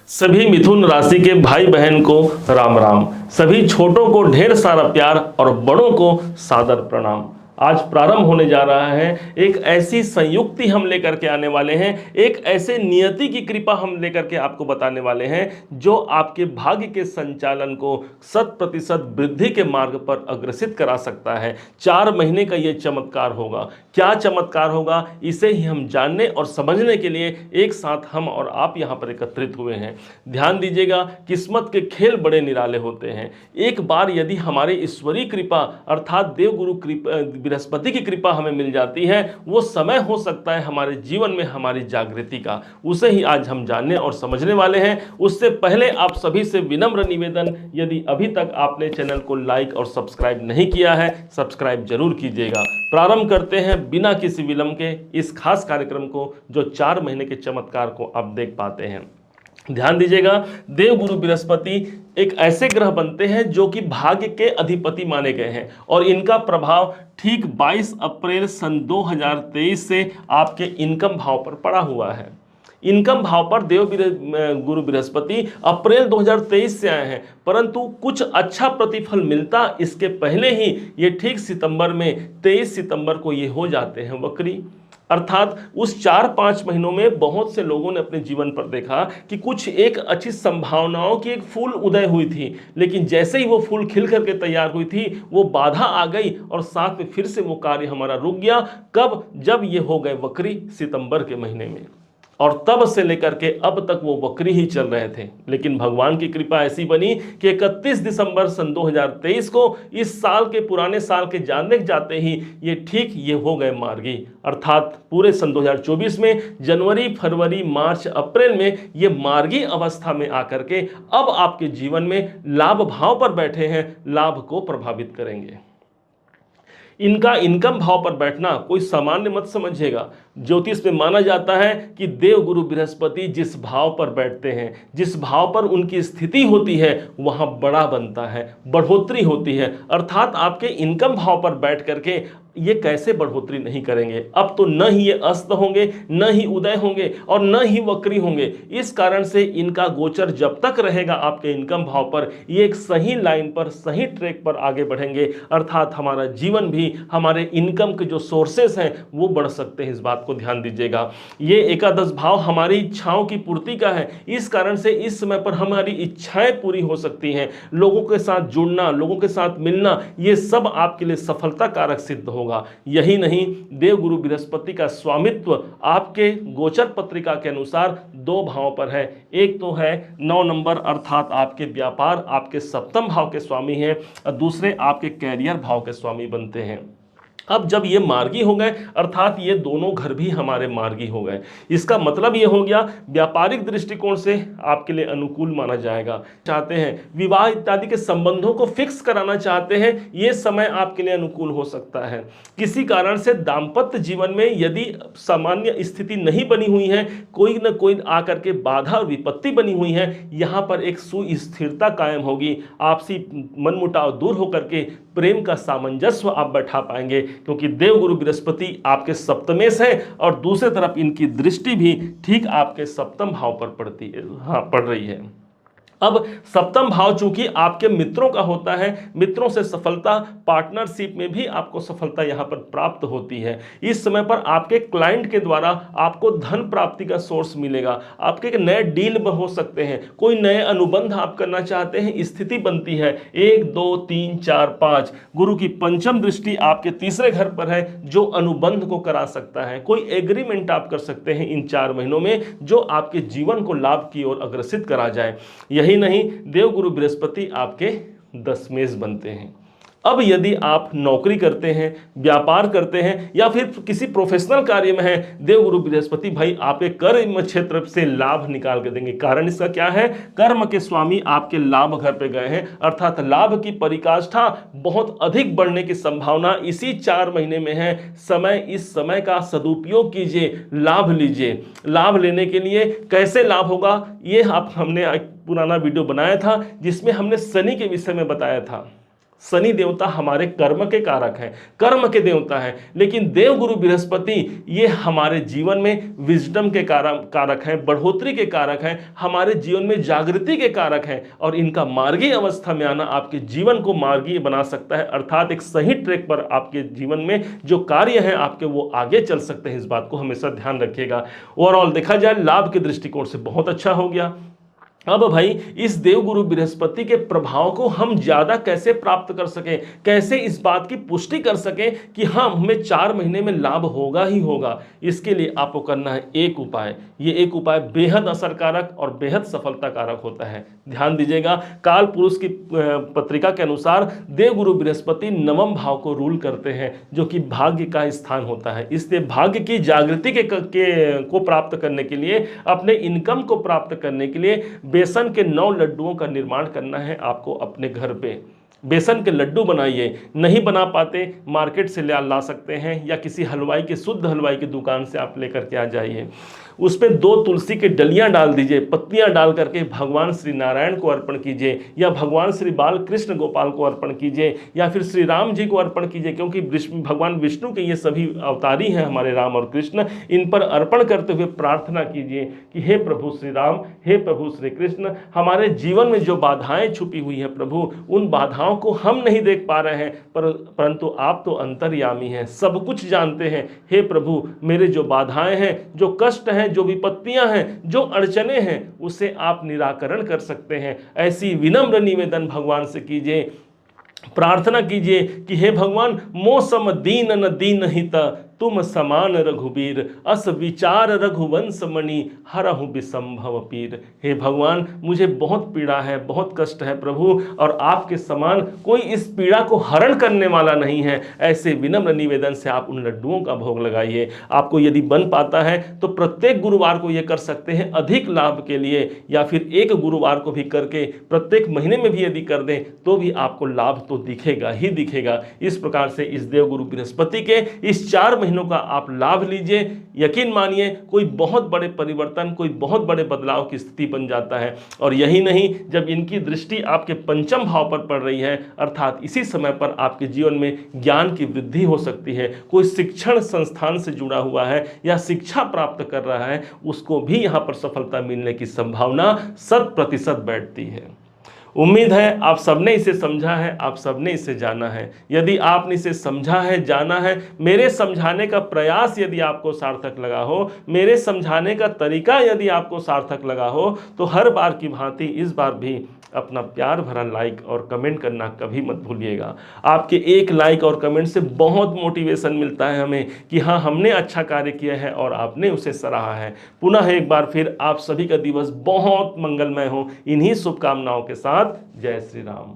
सभी मिथुन राशि के भाई बहन को राम राम। सभी छोटों को ढेर सारा प्यार और बड़ों को सादर प्रणाम। आज प्रारंभ होने जा रहा है एक ऐसी संयुक्ति हम लेकर के आने वाले हैं, एक ऐसे नियति की कृपा हम लेकर के आपको बताने वाले हैं जो आपके भाग्य के संचालन को 100% वृद्धि के मार्ग पर अग्रसित करा सकता है। 4 महीने का ये चमत्कार होगा। क्या चमत्कार होगा, इसे ही हम जानने और समझने के लिए एक साथ हम और आप यहाँ पर एकत्रित हुए हैं। ध्यान दीजिएगा, किस्मत के खेल बड़े निराले होते हैं। एक बार यदि हमारे ईश्वरीय कृपा अर्थात देवगुरु कृपा बृहस्पति की कृपा हमें मिल जाती है, वो समय हो सकता है हमारे जीवन में हमारी जागृति का। उसे ही आज हम जानने और समझने वाले हैं। उससे पहले आप सभी से विनम्र निवेदन, यदि अभी तक आपने चैनल को लाइक और सब्सक्राइब नहीं किया है, सब्सक्राइब जरूर कीजिएगा। प्रारंभ करते हैं बिना किसी विलंब के इस खास कार्यक्रम को, जो 4 महीने के चमत्कार को आप देख पाते हैं। ध्यान दीजिएगा, देवगुरु बृहस्पति एक ऐसे ग्रह बनते हैं जो कि भाग्य के अधिपति माने गए हैं और इनका प्रभाव ठीक 22 अप्रैल सन 2023 से आपके इनकम भाव पर पड़ा हुआ है। इनकम भाव पर गुरु बृहस्पति अप्रैल 2023 से आए हैं, परंतु कुछ अच्छा प्रतिफल मिलता इसके पहले ही ये ठीक सितंबर में 23 सितंबर को ये हो जाते हैं वक्री। अर्थात उस 4-5 महीनों में बहुत से लोगों ने अपने जीवन पर देखा कि कुछ एक अच्छी संभावनाओं की एक फूल उदय हुई थी, लेकिन जैसे ही वो फूल खिल करके तैयार हुई थी वो बाधा आ गई और साथ में फिर से वो कार्य हमारा रुक गया। कब? जब ये हो गए वक्री सितंबर के महीने में, और तब से लेकर के अब तक वो वक्री ही चल रहे थे। लेकिन भगवान की कृपा ऐसी बनी कि 31 दिसंबर सन 2023 को इस साल के पुराने साल के जानने जाते ही ये हो गए मार्गी। अर्थात पूरे सन 2024 में जनवरी, फरवरी, मार्च, अप्रैल में ये मार्गी अवस्था में आकर के अब आपके जीवन में लाभ भाव पर बैठे हैं, लाभ को प्रभावित करेंगे। इनका इनकम भाव पर बैठना कोई सामान्य मत समझिएगा। ज्योतिष में माना जाता है कि देवगुरु बृहस्पति जिस भाव पर बैठते हैं, जिस भाव पर उनकी स्थिति होती है, वहां बड़ा बनता है, बढ़ोतरी होती है। अर्थात आपके इनकम भाव पर बैठ करके ये कैसे बढ़ोतरी नहीं करेंगे। अब तो न ही ये अस्त होंगे, न ही उदय होंगे और न ही वक्री होंगे। इस कारण से इनका गोचर जब तक रहेगा आपके इनकम भाव पर, ये एक सही लाइन पर, सही ट्रैक पर आगे बढ़ेंगे। अर्थात हमारा जीवन भी, हमारे इनकम के जो सोर्सेस हैं वो बढ़ सकते हैं। इस बात को ध्यान दीजिएगा। ये एकादश भाव हमारी इच्छाओं की पूर्ति का है। इस कारण से इस समय पर हमारी इच्छाएं पूरी हो सकती हैं। लोगों के साथ जुड़ना, लोगों के साथ मिलना, ये सब आपके लिए सफलता कारक सिद्ध होगा। यही नहीं, देवगुरु बृहस्पति का स्वामित्व आपके गोचर पत्रिका के अनुसार 2 भावों पर है। एक तो है 9 नंबर अर्थात आपके व्यापार, आपके सप्तम भाव के स्वामी हैं, और दूसरे आपके कैरियर भाव के स्वामी बनते हैं। अब जब ये मार्गी हो गए, अर्थात ये दोनों घर भी हमारे मार्गी हो गए, इसका मतलब ये हो गया व्यापारिक दृष्टिकोण से आपके लिए अनुकूल माना जाएगा। चाहते हैं विवाह इत्यादि के संबंधों को फिक्स कराना चाहते हैं, ये समय आपके लिए अनुकूल हो सकता है। किसी कारण से दाम्पत्य जीवन में यदि सामान्य स्थिति नहीं बनी हुई है, कोई न कोई आकर के बाधा और विपत्ति बनी हुई है, यहाँ पर एक सुस्थिरता कायम होगी। आपसी मनमुटाव दूर होकर के प्रेम का सामंजस्य आप बैठा पाएंगे, क्योंकि देवगुरु बृहस्पति आपके सप्तमेश है और दूसरी तरफ इनकी दृष्टि भी ठीक आपके सप्तम भाव पर पड़ रही है। अब सप्तम भाव चूंकि आपके मित्रों का होता है, मित्रों से सफलता, पार्टनरशिप में भी आपको सफलता यहां पर प्राप्त होती है। इस समय पर आपके क्लाइंट के द्वारा आपको धन प्राप्ति का सोर्स मिलेगा। आपके नए डील हो सकते हैं, कोई नए अनुबंध आप करना चाहते हैं, स्थिति बनती है। 1 2 3 4 5 गुरु की पंचम दृष्टि आपके तीसरे घर पर है, जो अनुबंध को करा सकता है। कोई एग्रीमेंट आप कर सकते हैं इन 4 महीनों में, जो आपके जीवन को लाभ की ओर अग्रसित करा जाए। यही नहीं, देवगुरु बृहस्पति आपके दशमेश बनते हैं। अब यदि आप नौकरी करते हैं, व्यापार करते हैं या फिर किसी प्रोफेशनल कार्य में हैं, देवगुरु बृहस्पति भाई आपके कर्म क्षेत्र से लाभ निकाल के देंगे। कारण इसका क्या है? कर्म के स्वामी आपके लाभ घर पे गए हैं, अर्थात लाभ की परिकाष्ठा बहुत अधिक बढ़ने की संभावना इसी 4 महीने में है। इस समय का सदुपयोग कीजिए, लाभ लीजिए। लाभ लेने के लिए कैसे लाभ होगा, ये हमने एक पुराना वीडियो बनाया था जिसमें हमने शनि के विषय में बताया था। शनि देवता हमारे कर्म के कारक हैं, कर्म के देवता हैं, लेकिन देवगुरु बृहस्पति ये हमारे जीवन में विजडम के कारक हैं, बढ़ोतरी के कारक हैं, हमारे जीवन में जागृति के कारक हैं, और इनका मार्गीय अवस्था में आना आपके जीवन को मार्गीय बना सकता है, अर्थात एक सही ट्रैक पर आपके जीवन में जो कार्य हैं आपके वो आगे चल सकते हैं। इस बात को हमेशा ध्यान रखिएगा। ओवरऑल देखा जाए लाभ के दृष्टिकोण से बहुत अच्छा हो गया। अब भाई इस देवगुरु बृहस्पति के प्रभाव को हम ज्यादा कैसे प्राप्त कर सकें, कैसे इस बात की पुष्टि कर सकें कि हाँ हमें 4 महीने में लाभ होगा ही होगा, इसके लिए आपको करना है एक उपाय। ये एक उपाय बेहद असरकारक और बेहद सफलता कारक होता है। ध्यान दीजिएगा, काल पुरुष की पत्रिका के अनुसार देवगुरु बृहस्पति 9वें भाव को रूल करते हैं, जो कि भाग्य का स्थान होता है। इसलिए भाग्य की जागृति को प्राप्त करने के लिए, अपने इनकम को प्राप्त करने के लिए बेसन के 9 लड्डुओं का निर्माण करना है आपको अपने घर पे। बेसन के लड्डू बनाइए, नहीं बना पाते मार्केट से ला सकते हैं, या किसी हलवाई के, शुद्ध हलवाई की दुकान से आप लेकर के आ जाइए। उस पर 2 तुलसी के डलियां डाल दीजिए, पत्तियां डाल करके भगवान श्री नारायण को अर्पण कीजिए, या भगवान श्री बाल कृष्ण गोपाल को अर्पण कीजिए, या फिर श्री राम जी को अर्पण कीजिए, क्योंकि भगवान विष्णु के ये सभी अवतारी हैं हमारे राम और कृष्ण। इन पर अर्पण करते हुए प्रार्थना कीजिए कि हे प्रभु श्री राम, हे प्रभु श्री कृष्ण, हमारे जीवन में जो बाधाएं छुपी हुई हैं प्रभु, उन बाधाओं को हम नहीं देख पा रहे हैं, परंतु आप तो अंतर्यामी हैं, सब कुछ जानते हैं। हे प्रभु, मेरे जो बाधाएं हैं, जो कष्ट हैं, जो विपत्तियां हैं, जो अड़चने हैं, उसे आप निराकरण कर सकते हैं। ऐसी विनम्र निवेदन भगवान से कीजिए, प्रार्थना कीजिए कि हे भगवान, मौसम दीन न दीन हित, तुम समान रघुबीर, अस विचार रघुवंश मणि, हरहु विसंभव पीर। हे भगवान, मुझे बहुत पीड़ा है, बहुत कष्ट है प्रभु, और आपके समान कोई इस पीड़ा को हरण करने वाला नहीं है। ऐसे विनम्र निवेदन से आप उन लड्डुओं का भोग लगाइए। आपको यदि बन पाता है तो प्रत्येक गुरुवार को ये कर सकते हैं अधिक लाभ के लिए, या फिर एक गुरुवार को भी करके प्रत्येक महीने में भी यदि कर दें तो भी आपको लाभ तो दिखेगा ही दिखेगा। इस प्रकार से इस देवगुरु बृहस्पति के इस 4 महीनों का आप लाभ लीजिए। यकीन मानिए कोई बहुत बड़े परिवर्तन, कोई बहुत बड़े बदलाव की स्थिति बन जाता है। और यही नहीं, जब इनकी दृष्टि आपके 5वें भाव पर पड़ रही है, अर्थात इसी समय पर आपके जीवन में ज्ञान की वृद्धि हो सकती है। कोई शिक्षण संस्थान से जुड़ा हुआ है या शिक्षा प्राप्त कर रहा है, उसको भी यहाँ पर सफलता मिलने की संभावना 100% बैठती है। उम्मीद है आप सबने इसे समझा है, आप सबने इसे जाना है। यदि आपने इसे समझा है, जाना है, मेरे समझाने का प्रयास यदि आपको सार्थक लगा हो, मेरे समझाने का तरीका यदि आपको सार्थक लगा हो, तो हर बार की भांति इस बार भी अपना प्यार भरा लाइक और कमेंट करना कभी मत भूलिएगा। आपके एक लाइक और कमेंट से बहुत मोटिवेशन मिलता है हमें कि हाँ, हमने अच्छा कार्य किया है और आपने उसे सराहा है। पुनः एक बार फिर आप सभी का दिवस बहुत मंगलमय हो। इन्हीं शुभकामनाओं के साथ जय श्री राम।